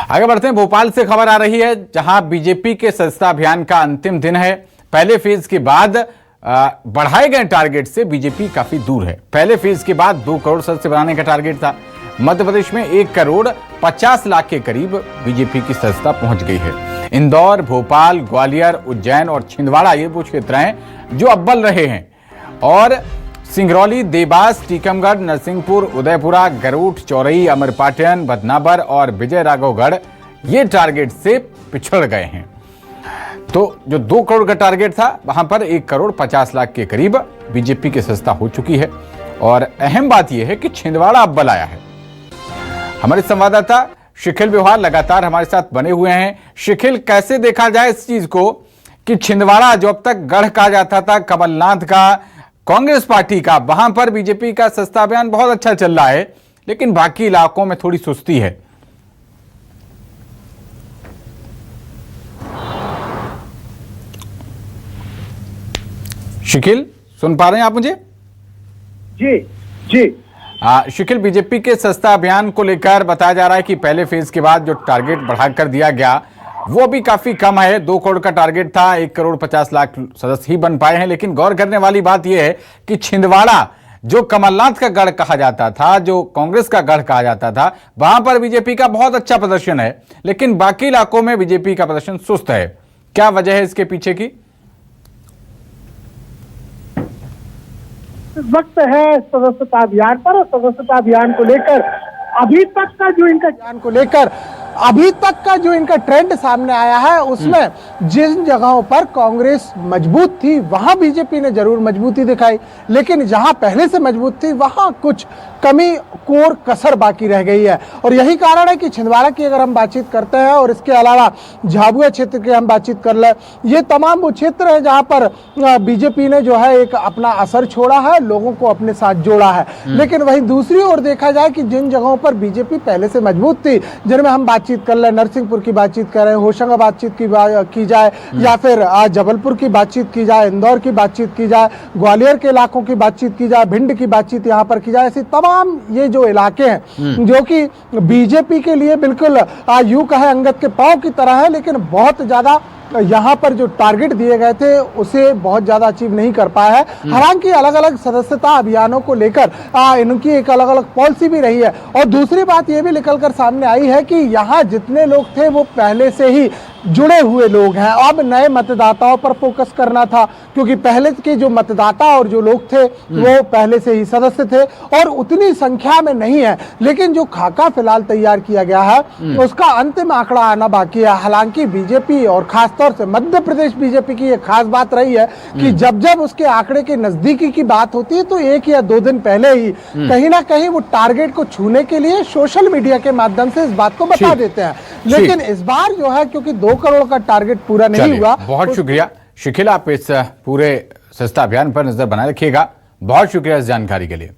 आगे बढ़ते हैं। भोपाल से खबर आ रही है, जहां बीजेपी के सदस्यता अभियान का अंतिम दिन है। पहले फेज के बाद बढ़ाए गए टारगेट से बीजेपी काफी दूर है। पहले फेज के बाद 2 करोड़ सदस्य बनाने का टारगेट था। मध्य प्रदेश में 1 करोड़ 50 लाख के करीब बीजेपी की सदस्यता पहुंच गई है। इंदौर, भोपाल, ग्वालियर, उज्जैन और छिंदवाड़ा ये वो क्षेत्र हैं जो अव्वल रहे हैं, और सिंगरौली, देवास, टीकमगढ़, नरसिंहपुर, उदयपुरा, गरुड़, चौरई, अमरपाटन, बदनावर और विजय राघवगढ़ ये टारगेट से पिछड़ गए हैं। तो जो 2 करोड़ का टारगेट था, वहां पर 1 करोड़ 50 लाख के करीब बीजेपी की सदस्यता हो चुकी है। और अहम बात यह है कि छिंदवाड़ा अव्वल आया है। हमारे संवाददाता शिखिल व्यवहार लगातार हमारे साथ बने हुए हैं। शिखिल, कैसे देखा जाए इस चीज को कि छिंदवाड़ा जो अब तक गढ़ कहा जाता था कमलनाथ का, कांग्रेस पार्टी का, वहां पर बीजेपी का सस्ता अभियान बहुत अच्छा चल रहा है, लेकिन बाकी इलाकों में थोड़ी सुस्ती है। शिखिल, सुन पा रहे हैं आप मुझे? जी जी। शिखिल, बीजेपी के सस्ता अभियान को लेकर बताया जा रहा है कि पहले फेज के बाद जो टारगेट बढ़ाकर दिया गया वो भी काफी कम है। 2 करोड़ का टारगेट था, 1 करोड़ 50 लाख सदस्य ही बन पाए हैं। लेकिन गौर करने वाली बात यह है कि छिंदवाड़ा जो कमलनाथ का गढ़ कहा जाता था, जो कांग्रेस का गढ़ कहा जाता था, वहां पर बीजेपी का बहुत अच्छा प्रदर्शन है, लेकिन बाकी इलाकों में बीजेपी का प्रदर्शन सुस्त है। क्या वजह है इसके पीछे की? वक्त है सदस्यता अभियान पर, और सदस्यता अभियान को लेकर अभी तक का जो इनका ट्रेंड सामने आया है, उसमें जिन जगहों पर कांग्रेस मजबूत थी वहां बीजेपी ने जरूर मजबूती दिखाई, लेकिन जहां पहले से मजबूत थी वहां कुछ कमी, कोर, कसर बाकी रह गई है। और यही कारण है कि छिंदवाड़ा की अगर हम बातचीत करते हैं और इसके अलावा झाबुआ क्षेत्र की हम बातचीत कर ले, ये तमाम वो क्षेत्र है जहां पर बीजेपी ने जो है एक अपना असर छोड़ा है, लोगों को अपने साथ जोड़ा है। लेकिन वहीं दूसरी ओर देखा जाए कि जिन जगहों पर बीजेपी पहले से मजबूत थी, जिनमें हम बातचीत कर ले, नरसिंहपुर की बातचीत कर रहे हैं, होशंगाबाद की जाए, या फिर जबलपुर की बातचीत की जाए, इंदौर की बातचीत की जाए, ग्वालियर के इलाकों की बातचीत की जाए, भिंड की बातचीत यहाँ पर की जाए, ऐसी तमाम ये जो इलाके हैं जो कि बीजेपी के लिए बिल्कुल यूं कहे अंगद के पांव की तरह है, लेकिन बहुत ज्यादा यहाँ पर जो टारगेट दिए गए थे उसे बहुत ज्यादा अचीव नहीं कर पाया है। हालांकि अलग अलग सदस्यता अभियानों को लेकर इनकी एक अलग अलग पॉलिसी भी रही है। और दूसरी बात यह भी निकलकर सामने आई है कि यहाँ जितने लोग थे वो पहले से ही जुड़े हुए लोग हैं। अब नए मतदाताओं पर फोकस करना था, क्योंकि पहले के जो मतदाता और जो लोग थे वो पहले से ही सदस्य थे और उतनी संख्या में नहीं है। लेकिन जो खाका फिलहाल तैयार किया गया है उसका अंतिम आंकड़ा आना बाकी है। हालांकि बीजेपी और खासतौर से मध्य प्रदेश बीजेपी की एक खास बात रही है कि जब जब उसके आंकड़े के नजदीकी की बात होती है तो 1 या 2 दिन पहले ही कहीं ना कहीं वो टारगेट को छूने के लिए सोशल मीडिया के माध्यम से इस बात को बता देते हैं। लेकिन इस बार जो है, क्योंकि 2 करोड़ का टारगेट पूरा नहीं हुआ। बहुत शुक्रिया शिखिल, आप इस पूरे सस्ता अभियान पर नजर बनाए रखिएगा। बहुत शुक्रिया इस जानकारी के लिए।